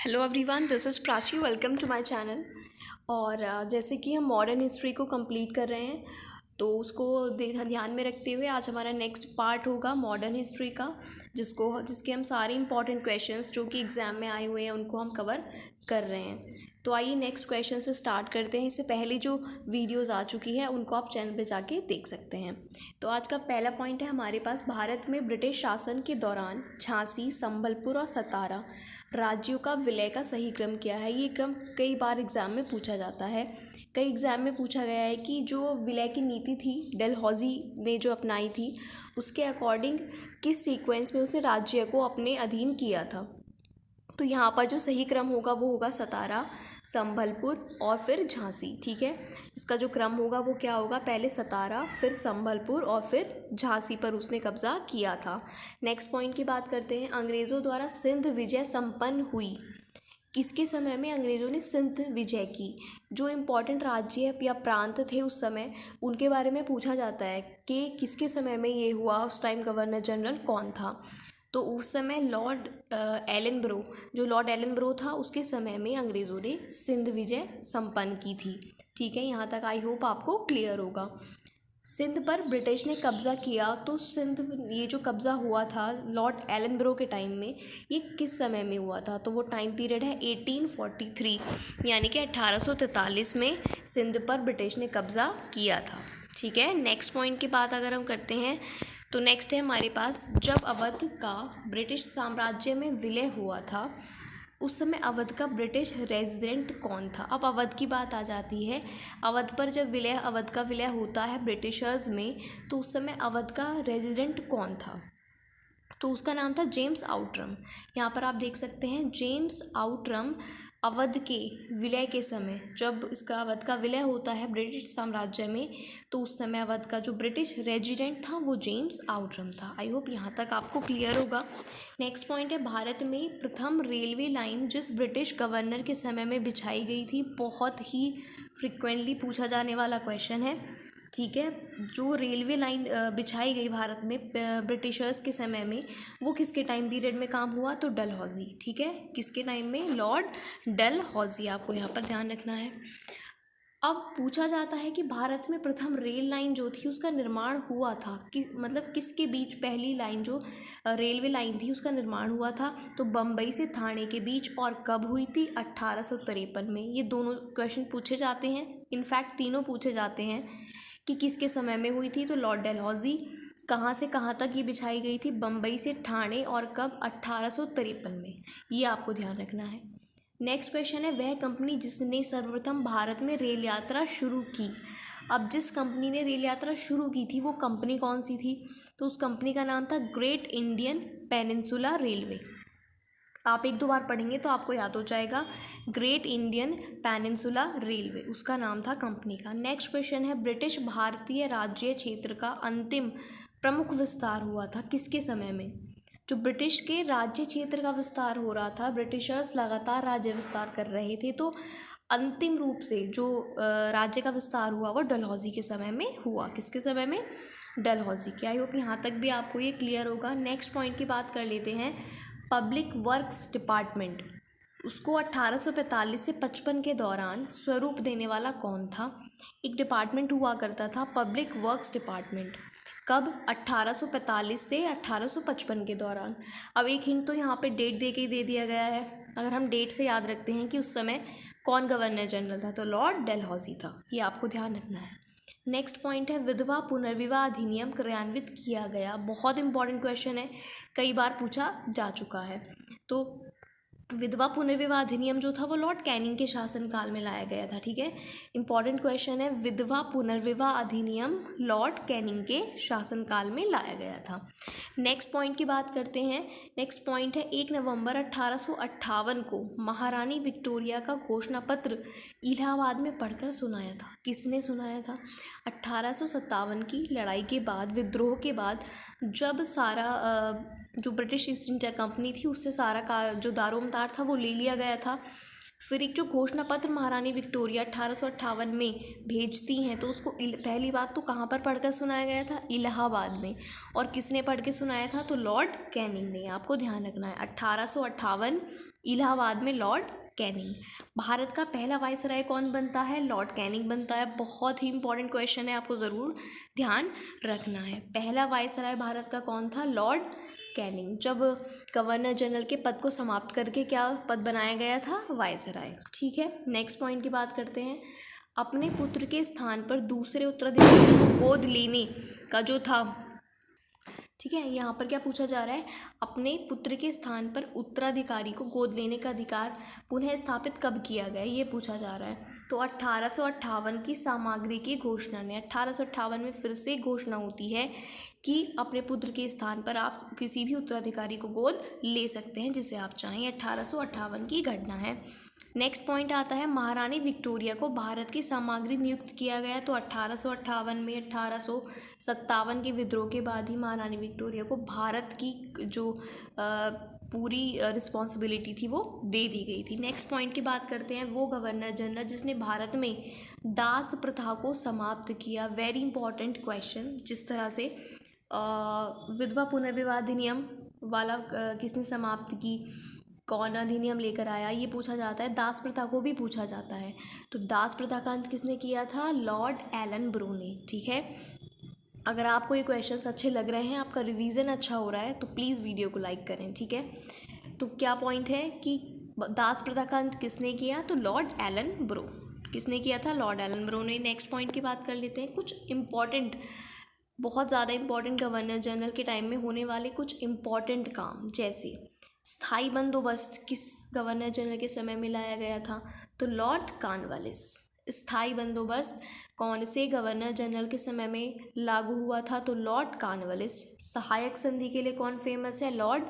Hello everyone, this is Prachi. Welcome to my channel. और जैसे कि हम मॉडर्न हिस्ट्री को कंप्लीट कर रहे हैं, तो उसको ध्यान में रखते हुए आज हमारा नेक्स्ट पार्ट होगा मॉडर्न हिस्ट्री का, जिसके हम सारे इंपॉर्टेंट क्वेश्चंस जो कि एग्ज़ाम में आए हुए हैं उनको हम कवर कर रहे हैं। तो आइए नेक्स्ट क्वेश्चन से स्टार्ट करते हैं। इससे पहले जो वीडियोस आ चुकी है उनको आप चैनल पे जाके देख सकते हैं। तो आज का पहला पॉइंट है हमारे पास, भारत में ब्रिटिश शासन के दौरान झांसी, संबलपुर और सतारा राज्यों का विलय का सही क्रम क्या है। ये क्रम कई बार एग्ज़ाम में पूछा जाता है। कई एग्ज़ाम में पूछा गया है कि जो विलय की नीति थी डलहौजी ने जो अपनाई थी, उसके अकॉर्डिंग किस सीक्वेंस में उसने राज्य को अपने अधीन किया था। तो यहाँ पर जो सही क्रम होगा वो होगा सतारा, संभलपुर और फिर झांसी। ठीक है, इसका जो क्रम होगा वो क्या होगा, पहले सतारा, फिर संभलपुर और फिर झांसी पर उसने कब्जा किया था। नेक्स्ट पॉइंट की बात करते हैं, अंग्रेज़ों द्वारा सिंध विजय संपन्न हुई। किसके समय में अंग्रेज़ों ने सिंध विजय की। जो इम्पोर्टेंट राज्य या प्रांत थे उस समय, उनके बारे में पूछा जाता है कि किसके समय में ये हुआ, उस टाइम गवर्नर जनरल कौन था। तो उस समय लॉर्ड एलनब्रो, जो लॉर्ड एलनब्रो था, उसके समय में अंग्रेज़ों ने सिंध विजय संपन्न की थी। ठीक है, यहाँ तक आई होप आपको क्लियर होगा। सिंध पर ब्रिटिश ने कब्ज़ा किया, तो सिंध, ये जो कब्ज़ा हुआ था लॉर्ड एलनब्रो के टाइम में, ये किस समय में हुआ था। तो वो टाइम पीरियड है 1843, यानी कि 1843 में सिंध पर ब्रिटिश ने कब्ज़ा किया था। ठीक है, नेक्स्ट पॉइंट की बात अगर हम करते हैं, तो नेक्स्ट है हमारे पास, जब अवध का ब्रिटिश साम्राज्य में विलय हुआ था उस समय अवध का ब्रिटिश रेजिडेंट कौन था। अब अवध की बात आ जाती है। अवध पर जब अवध का विलय होता है ब्रिटिशर्स में, तो उस समय अवध का रेजिडेंट कौन था। तो उसका नाम था जेम्स आउटरम। यहाँ पर आप देख सकते हैं जेम्स आउटरम अवध के विलय के समय, जब इसका अवध का विलय होता है ब्रिटिश साम्राज्य में, तो उस समय अवध का जो ब्रिटिश रेजिडेंट था वो जेम्स आउटरम था। आई होप यहाँ तक आपको क्लियर होगा। नेक्स्ट पॉइंट है, भारत में प्रथम रेलवे लाइन जिस ब्रिटिश गवर्नर के समय में बिछाई गई थी। बहुत ही फ्रिक्वेंटली पूछा जाने वाला क्वेश्चन है। ठीक है, जो रेलवे लाइन बिछाई गई भारत में ब्रिटिशर्स के समय में, वो किसके टाइम पीरियड में काम हुआ, तो डलहौजी। ठीक है, किसके टाइम में, लॉर्ड डलहौजी, आपको यहाँ पर ध्यान रखना है। अब पूछा जाता है कि भारत में प्रथम रेल लाइन जो थी उसका निर्माण हुआ था मतलब किसके बीच पहली लाइन जो रेलवे लाइन थी उसका निर्माण हुआ था। तो बम्बई से थाने के बीच, और कब हुई थी, 1853 में। ये दोनों क्वेश्चन पूछे जाते हैं, इनफैक्ट तीनों पूछे जाते हैं कि किसके समय में हुई थी। तो लॉर्ड डलहौजी। कहाँ से कहाँ तक ये बिछाई गई थी, बम्बई से ठाणे, और कब, 1853 में। ये आपको ध्यान रखना है। नेक्स्ट क्वेश्चन है, वह कंपनी जिसने सर्वप्रथम भारत में रेल यात्रा शुरू की। अब जिस कंपनी ने रेल यात्रा शुरू की थी वो कंपनी कौन सी थी, तो उस कंपनी का नाम था ग्रेट इंडियन पेनिनसुला रेलवे। आप एक दो बार पढ़ेंगे तो आपको याद हो जाएगा, ग्रेट इंडियन पेनिनसुला रेलवे उसका नाम था कंपनी का। नेक्स्ट क्वेश्चन है, ब्रिटिश भारतीय राज्य क्षेत्र का अंतिम प्रमुख विस्तार हुआ था किसके समय में। जो ब्रिटिश के राज्य क्षेत्र का विस्तार हो रहा था, ब्रिटिशर्स लगातार राज्य विस्तार कर रहे थे, तो अंतिम रूप से जो राज्य का विस्तार हुआ वो डलहौजी के समय में हुआ। किसके समय में, डलहौजी के। आई होप यहाँ तक भी आपको ये क्लियर होगा। नेक्स्ट पॉइंट की बात कर लेते हैं, पब्लिक वर्क्स डिपार्टमेंट, उसको 1845 से 55 के दौरान स्वरूप देने वाला कौन था। एक डिपार्टमेंट हुआ करता था पब्लिक वर्क्स डिपार्टमेंट, कब, 1845 से 1855 के दौरान। अब एक हिंट तो यहाँ पे डेट दे के ही दे दिया गया है। अगर हम डेट से याद रखते हैं कि उस समय कौन गवर्नर जनरल था, तो लॉर्ड डलहौजी था। ये आपको ध्यान रखना है। नेक्स्ट पॉइंट है, विधवा पुनर्विवाह अधिनियम क्रियान्वित किया गया। बहुत इंपॉर्टेंट क्वेश्चन है, कई बार पूछा जा चुका है। तो विधवा पुनर्विवाह अधिनियम जो था वो लॉर्ड कैनिंग के शासनकाल में लाया गया था। ठीक है, इंपॉर्टेंट क्वेश्चन है, विधवा पुनर्विवाह अधिनियम लॉर्ड कैनिंग के शासनकाल में लाया गया था। नेक्स्ट पॉइंट की बात करते हैं। नेक्स्ट पॉइंट है, 1 नवंबर 1858 को महारानी विक्टोरिया का घोषणा पत्र इलाहाबाद में पढ़कर सुनाया था। किसने सुनाया था, 1857 की लड़ाई के बाद, विद्रोह के बाद, जब सारा जो ब्रिटिश ईस्ट इंडिया कंपनी थी उससे सारा का जो दारोमदार था वो ले लिया गया था। फिर एक जो घोषणा पत्र महारानी विक्टोरिया 1858 में भेजती हैं, तो उसको पहली बात तो कहाँ पर पढ़कर सुनाया गया था? इलाहाबाद में। और किसने पढ़ के सुनाया था? तो लॉर्ड कैनिंग ने। आपको ध्यान रखना है 1858 इलाहाबाद में लॉर्ड कैनिंग। भारत का पहला वायसराय कौन बनता है? लॉर्ड कैनिंग बनता है। बहुत ही इंपॉर्टेंट क्वेश्चन है, आपको ज़रूर ध्यान रखना है। पहला वायसराय भारत का कौन था? Lord Canning. जब गवर्नर जनरल के पद को समाप्त करके क्या पद बनाया गया था? वायसराय। ठीक है, नेक्स्ट पॉइंट की बात करते हैं। अपने पुत्र के स्थान पर दूसरे उत्तराधिकारी को गोद लेने का जो था, ठीक है, यहाँ पर क्या पूछा जा रहा है? अपने पुत्र के स्थान पर उत्तराधिकारी को गोद लेने का अधिकार पुनः स्थापित कब किया गया, ये पूछा जा रहा है। तो 1858 की सामग्री की घोषणा ने, 1858 में फिर से घोषणा होती है कि अपने पुत्र के स्थान पर आप किसी भी उत्तराधिकारी को गोद ले सकते हैं जिसे आप चाहें। 1858 की घटना है। नेक्स्ट पॉइंट आता है, महारानी विक्टोरिया को भारत की सामग्री नियुक्त किया गया। तो 1858 में 1857 के विद्रोह के बाद ही महारानी विक्टोरिया को भारत की जो पूरी रिस्पॉन्सिबिलिटी थी वो दे दी गई थी। नेक्स्ट पॉइंट की बात करते हैं, वो गवर्नर जनरल जिसने भारत में दास प्रथा को समाप्त किया। Very important question. जिस तरह से विधवा पुनर्विवाह अधिनियम वाला किसने समाप्त की, कौन अधिनियम लेकर आया, ये पूछा जाता है। दास प्रथा को भी पूछा जाता है। तो दास प्रथा का अंत किसने किया था? लॉर्ड एलन ब्रो ने। ठीक है, अगर आपको ये क्वेश्चंस अच्छे लग रहे हैं, आपका रिवीजन अच्छा हो रहा है, तो प्लीज़ वीडियो को लाइक करें। ठीक है, तो क्या पॉइंट है कि दास प्रथा का अंत किसने किया? तो लॉर्ड एलन ब्रो। किसने किया था? लॉर्ड एलन ब्रो ने। नेक्स्ट पॉइंट की बात कर लेते हैं। कुछ इंपॉर्टेंट, बहुत ज़्यादा इंपॉर्टेंट गवर्नर जनरल के टाइम में होने वाले कुछ इंपॉर्टेंट काम, जैसे स्थायी बंदोबस्त किस गवर्नर जनरल के समय में लाया गया था? तो लॉर्ड कॉर्नवालिस। स्थायी बंदोबस्त कौन से गवर्नर जनरल के समय में लागू हुआ था? तो लॉर्ड कॉर्नवालिस। सहायक संधि के लिए कौन फेमस है? लॉर्ड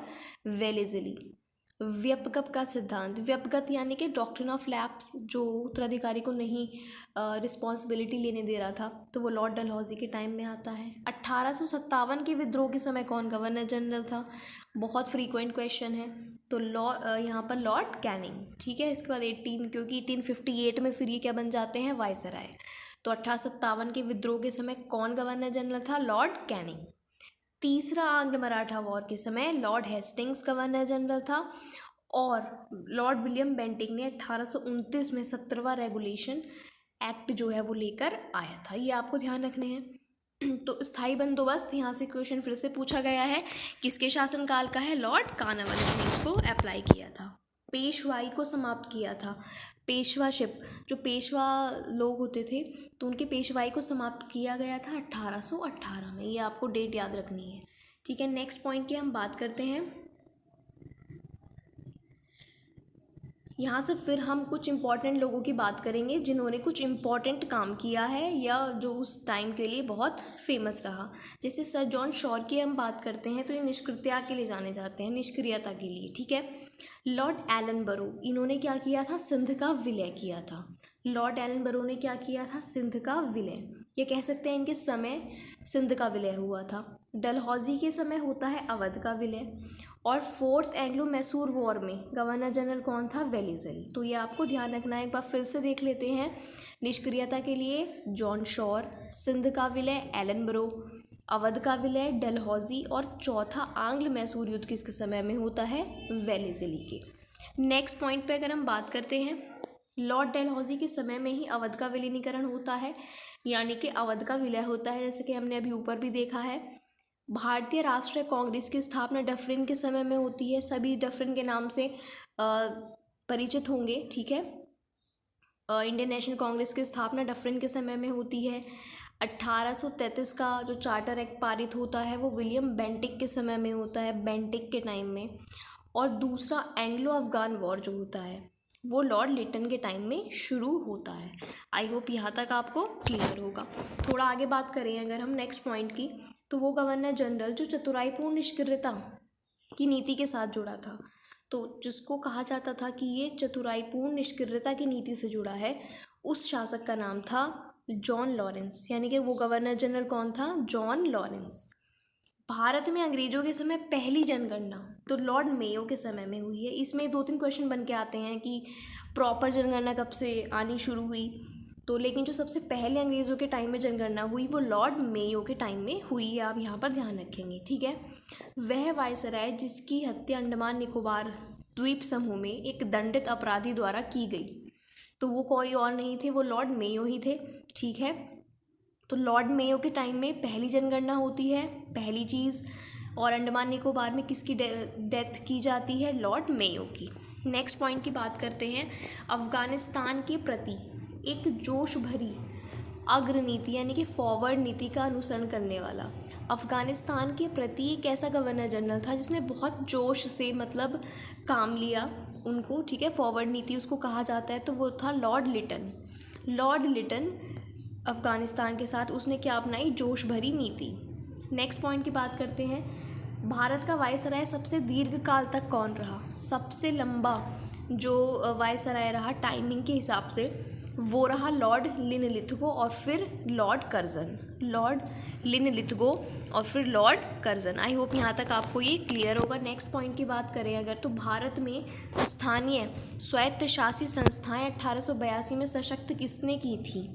वेलेज़ली। व्यपगत का सिद्धांत, व्यपगत यानी कि डॉक्ट्रिन ऑफ लैप्स, जो उत्तराधिकारी को नहीं रिस्पॉन्सिबिलिटी लेने दे रहा था, तो वो लॉर्ड डलहौजी के टाइम में आता है। 1857 के विद्रोह के समय कौन गवर्नर जनरल था? बहुत फ्रीक्वेंट क्वेश्चन है। तो यहाँ पर लॉर्ड कैनिंग। ठीक है, इसके बाद 18, क्योंकि 1858 में फिर ये क्या बन जाते हैं? वायसराय। तो 1857 के विद्रोह के समय कौन गवर्नर जनरल था? Lord Canning. तीसरा आंग्ल मराठा वॉर के समय लॉर्ड हेस्टिंग्स गवर्नर जनरल था। और लॉर्ड विलियम बेंटिंक ने 1829 में 17वां रेगुलेशन एक्ट जो है वो लेकर आया था। ये आपको ध्यान रखने हैं। तो स्थायी बंदोबस्त, यहाँ से क्वेश्चन फिर से पूछा गया है, किसके शासनकाल का है? लॉर्ड कॉर्नवालिस ने इसको अप्लाई किया था। पेशवाई को समाप्त किया था। पेशवाशिप, जो पेशवा लोग होते थे, तो उनकी पेशवाई को समाप्त किया गया था 1818 में। ये आपको डेट याद रखनी है। ठीक है, नेक्स्ट पॉइंट की हम बात करते हैं। यहाँ से फिर हम कुछ इम्पॉर्टेंट लोगों की बात करेंगे जिन्होंने कुछ इम्पॉर्टेंट काम किया है या जो उस टाइम के लिए बहुत फेमस रहा। जैसे सर जॉन शॉर की हम बात करते हैं, तो ये निष्क्रियता के लिए जाने जाते हैं, निष्क्रियता के लिए। ठीक है, लॉर्ड एलन बरो, इन्होंने क्या किया था? सिंध का विलय किया था। लॉर्ड एलन बरो ने क्या किया था? सिंध का विलय। ये कह सकते हैं इनके समय सिंध का विलय हुआ था। डलहौजी के समय होता है अवध का विलय। और फोर्थ एंग्लो मैसूर वॉर में गवर्नर जनरल कौन था? वेलेज़ली। तो ये आपको ध्यान रखना है। एक बार फिर से देख लेते हैं। निष्क्रियता के लिए जॉन शॉर, सिंध का विलय एलन बरो, अवध का विलय डलहौजी, और चौथा आंग्ल मैसूर युद्ध किसके समय में होता है? वेलेज़ली के। नेक्स्ट पॉइंट पे अगर हम बात करते हैं, लॉर्ड डलहौजी के समय में ही अवध का विलीनीकरण होता है, यानी कि अवध का विलय होता है, जैसे कि हमने अभी ऊपर भी देखा है। भारतीय राष्ट्रीय कांग्रेस की स्थापना डफरिन के समय में होती है। सभी डफरिन के नाम से परिचित होंगे। ठीक है, इंडियन नेशनल कांग्रेस की स्थापना डफरिन के समय में होती है। 1833 का जो चार्टर एक्ट पारित होता है वो विलियम बेंटिक के समय में होता है, बेंटिक के टाइम में। और दूसरा एंग्लो अफगान वॉर जो होता है वो लॉर्ड लिटन के टाइम में शुरू होता है। आई होप यहाँ तक आपको क्लियर होगा। थोड़ा आगे बात करें अगर हम नेक्स्ट पॉइंट की, तो वो गवर्नर जनरल जो चतुराईपूर्ण निष्क्रियता की नीति के साथ जुड़ा था, तो जिसको कहा जाता था कि ये चतुराईपूर्ण निष्क्रियता की नीति से जुड़ा है, उस शासक का नाम था जॉन लॉरेंस। यानी कि वो गवर्नर जनरल कौन था? John Lawrence. भारत में अंग्रेजों के समय पहली जनगणना तो लॉर्ड मेयो के समय में हुई है। इसमें 2-3 क्वेश्चन बन के आते हैं कि प्रॉपर जनगणना कब से आनी शुरू हुई, तो लेकिन जो सबसे पहले अंग्रेज़ों के टाइम में जनगणना हुई वो लॉर्ड मेयो के टाइम में हुई है, आप यहाँ पर ध्यान रखेंगे, ठीक है। वह वायसराय जिसकी हत्या अंडमान निकोबार द्वीप समूह में एक दंडित अपराधी द्वारा की गई, तो वो कोई और नहीं थे, वो लॉर्ड मेयो ही थे, ठीक है। तो लॉर्ड मेयो के टाइम में पहली जनगणना होती है, पहली चीज़। और अंडमान निकोबार में किसकी डेथ की जाती है? लॉर्ड मेयो की। नेक्स्ट पॉइंट की बात करते हैं, अफ़गानिस्तान के प्रति एक जोश भरी अग्रनीति यानी कि फॉरवर्ड नीति का अनुसरण करने वाला अफ़गानिस्तान के प्रति एक ऐसा गवर्नर जनरल था जिसने बहुत जोश से मतलब काम लिया उनको, ठीक है, फॉरवर्ड नीति उसको कहा जाता है, तो वो था लॉर्ड लिटन। लॉर्ड लिटन अफ़गानिस्तान के साथ उसने क्या अपनाई? जोश भरी नीति। नेक्स्ट पॉइंट की बात करते हैं, भारत का वायसराय सबसे दीर्घ काल तक कौन रहा? सबसे लंबा जो वायसराय रहा टाइमिंग के हिसाब से वो रहा लॉर्ड लिनलिथगो और फिर लॉर्ड कर्जन। लॉर्ड लिनलिथगो और फिर लॉर्ड कर्जन। आई होप यहाँ तक आपको ये क्लियर होगा। नेक्स्ट पॉइंट की बात करें अगर, तो भारत में स्थानीय स्वायत्तशासी संस्थाएं 1882 में सशक्त किसने की थी?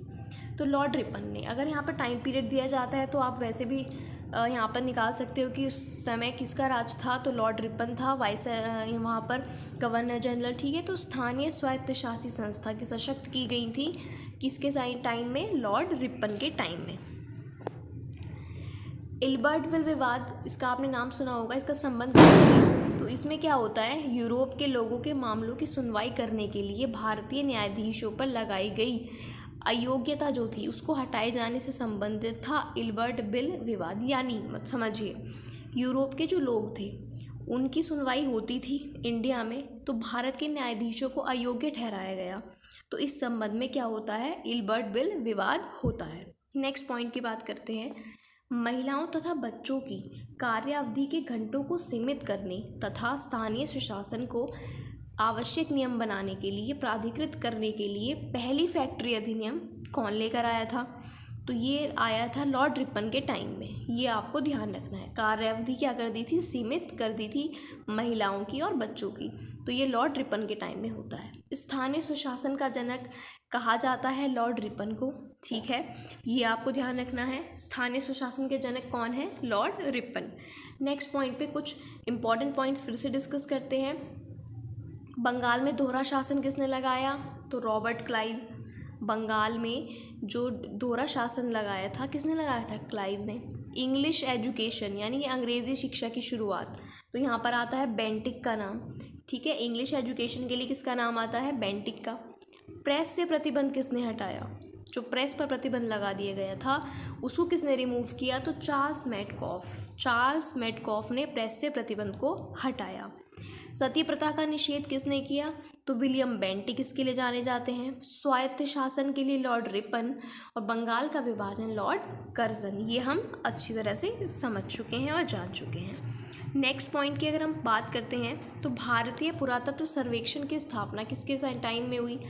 तो लॉर्ड रिपन ने। अगर यहाँ पर टाइम पीरियड दिया जाता है तो आप वैसे भी यहाँ पर निकाल सकते हो कि उस समय किसका राज था, तो लॉर्ड रिपन था वहाँ पर गवर्नर जनरल, ठीक है। तो स्थानीय स्वायत्तशासी संस्था की सशक्त की गई थी किसके टाइम में? लॉर्ड रिपन के टाइम में। इल्बर्टविल विवाद, इसका आपने नाम सुना होगा, इसका संबंध तो इसमें क्या होता है, यूरोप के लोगों के मामलों की सुनवाई करने के लिए भारतीय न्यायाधीशों पर लगाई गई अयोग्यता जो थी उसको हटाए जाने से संबंधित था इल्बर्ट बिल विवाद। यानी मत समझिए, यूरोप के जो लोग थे उनकी सुनवाई होती थी इंडिया में, तो भारत के न्यायाधीशों को अयोग्य ठहराया गया, तो इस संबंध में क्या होता है? इल्बर्ट बिल विवाद होता है। नेक्स्ट पॉइंट की बात करते हैं, महिलाओं तथा बच्चों की कार्य अवधि के घंटों को सीमित करने तथा स्थानीय सुशासन को आवश्यक नियम बनाने के लिए प्राधिकृत करने के लिए पहली फैक्ट्री अधिनियम कौन लेकर आया था? तो ये आया था लॉर्ड रिपन के टाइम में। ये आपको ध्यान रखना है। कार्य अवधि क्या कर दी थी? सीमित कर दी थी महिलाओं की और बच्चों की, तो ये लॉर्ड रिपन के टाइम में होता है। स्थानीय सुशासन का जनक कहा जाता है लॉर्ड रिपन को, ठीक है, ये आपको ध्यान रखना है। स्थानीय सुशासन के जनक कौन है? Lord Ripon. नेक्स्ट पॉइंट पे कुछ इंपॉर्टेंट पॉइंट्स फिर से डिस्कस करते हैं। बंगाल में दोहरा शासन किसने लगाया? तो रॉबर्ट क्लाइव। बंगाल में जो दोहरा शासन लगाया था किसने लगाया था? क्लाइव ने। इंग्लिश एजुकेशन यानी कि अंग्रेज़ी शिक्षा की शुरुआत, तो यहाँ पर आता है बेंटिक का नाम, ठीक है। इंग्लिश एजुकेशन के लिए किसका नाम आता है? बेंटिक का। प्रेस से प्रतिबंध किसने हटाया? जो प्रेस पर प्रतिबंध लगा दिया गया था उसको किसने रिमूव किया? तो चार्ल्स मेडकॉफ। चार्ल्स मेडकॉफ ने प्रेस से प्रतिबंध को हटाया। सती प्रथा का निषेध किसने किया? तो विलियम बेंटिक इसके लिए जाने जाते हैं। स्वायत्त शासन के लिए लॉर्ड रिपन और बंगाल का विभाजन लॉर्ड कर्जन। ये हम अच्छी तरह से समझ चुके हैं और जान चुके हैं। नेक्स्ट पॉइंट की अगर हम बात करते हैं तो भारतीय पुरातत्व सर्वेक्षण की स्थापना किसके टाइम में हुई?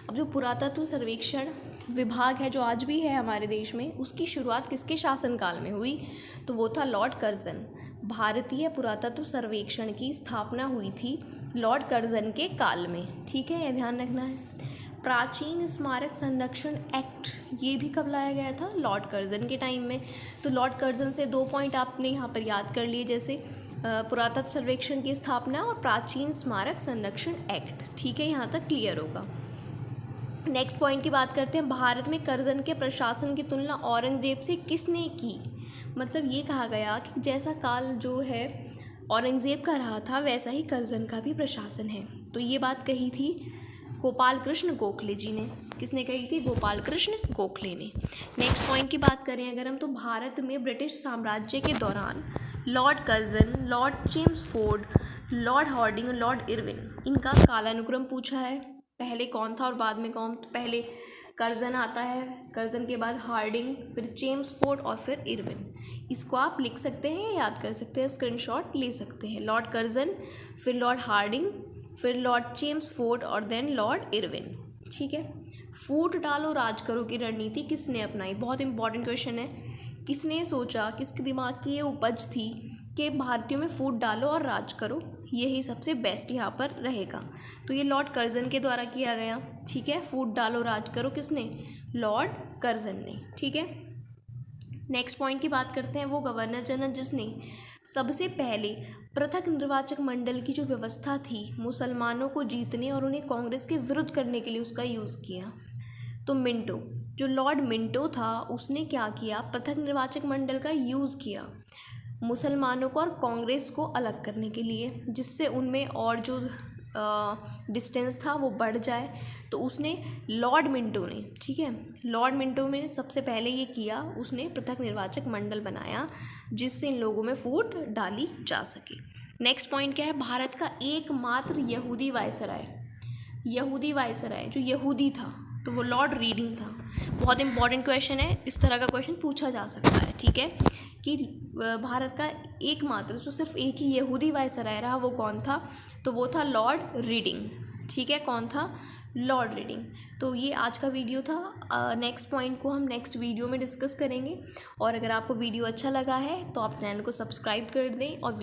अब जो पुरातत्व सर्वेक्षण विभाग है जो आज भी है हमारे देश में, उसकी शुरुआत किसके शासनकाल में हुई? तो वो था लॉर्ड कर्जन। भारतीय पुरातत्व सर्वेक्षण की स्थापना हुई थी लॉर्ड कर्जन के काल में, ठीक है, यह ध्यान रखना है। प्राचीन स्मारक संरक्षण एक्ट ये भी कब लाया गया था? लॉर्ड कर्जन के टाइम में। तो लॉर्ड कर्जन से 2 पॉइंट आपने यहाँ पर याद कर लिए, जैसे पुरातत्व सर्वेक्षण की स्थापना और प्राचीन स्मारक संरक्षण एक्ट, ठीक है, यहाँ तक क्लियर होगा। नेक्स्ट पॉइंट की बात करते हैं, भारत में कर्जन के प्रशासन की तुलना औरंगजेब से किसने की? मतलब ये कहा गया कि जैसा काल जो है औरंगजेब का रहा था वैसा ही कर्जन का भी प्रशासन है, तो ये बात कही थी गोपाल कृष्ण गोखले जी ने। किसने कही थी? गोपाल कृष्ण गोखले ने। नेक्स्ट पॉइंट की बात करें अगर हम, तो भारत में ब्रिटिश साम्राज्य के दौरान Lord Curzon, Lord Chelmsford, Lord Hardinge और लॉर्ड इरविन, इनका कालानुक्रम पूछा है, पहले कौन था और बाद में कौन? तो पहले कर्जन आता है, कर्जन के बाद हार्डिंग, फिर चेम्सफोर्ड और फिर इरविन। इसको आप लिख सकते हैं या याद कर सकते हैं, स्क्रीनशॉट ले सकते हैं। लॉर्ड कर्जन, फिर लॉर्ड हार्डिंग, फिर लॉर्ड चेम्सफोर्ड और देन लॉर्ड इरविन, ठीक है। फूट डालो राज करो की रणनीति किसने अपनाई? बहुत इंपॉर्टेंट क्वेश्चन है। किसने सोचा, किसके दिमाग की ये उपज थी कि भारतीयों में फूट डालो और राज करो, यही सबसे बेस्ट यहाँ पर रहेगा। तो ये लॉर्ड कर्जन के द्वारा किया गया, ठीक है। फूट डालो राज करो किसने, लॉर्ड कर्जन ने, ठीक है। नेक्स्ट पॉइंट की बात करते हैं, वो गवर्नर जनरल जिसने सबसे पहले पृथक निर्वाचक मंडल की जो व्यवस्था थी मुसलमानों को जीतने और उन्हें कांग्रेस के विरुद्ध करने के लिए उसका यूज़ किया, तो मिंटो, जो लॉर्ड मिंटो था उसने क्या किया, पृथक निर्वाचक मंडल का यूज़ किया मुसलमानों को और कांग्रेस को अलग करने के लिए, जिससे उनमें और जो डिस्टेंस था वो बढ़ जाए। तो उसने लॉर्ड मिंटो ने, ठीक है, लॉर्ड मिंटो ने सबसे पहले ये किया, उसने पृथक निर्वाचक मंडल बनाया जिससे इन लोगों में फूट डाली जा सके। नेक्स्ट पॉइंट क्या है, भारत का एकमात्र यहूदी वायसराय, यहूदी वायसराय जो यहूदी था तो वो लॉर्ड रीडिंग था। बहुत इंपॉर्टेंट क्वेश्चन है, इस तरह का क्वेश्चन पूछा जा सकता है, ठीक है, कि भारत का एकमात्र जो सिर्फ एक ही यहूदी वायसराय रहा वो कौन था, तो वो था लॉर्ड रीडिंग, ठीक है। कौन था, लॉर्ड रीडिंग। तो ये आज का वीडियो था। नेक्स्ट पॉइंट को हम नेक्स्ट वीडियो में डिस्कस करेंगे। और अगर आपको वीडियो अच्छा लगा है तो आप चैनल को सब्सक्राइब कर दें और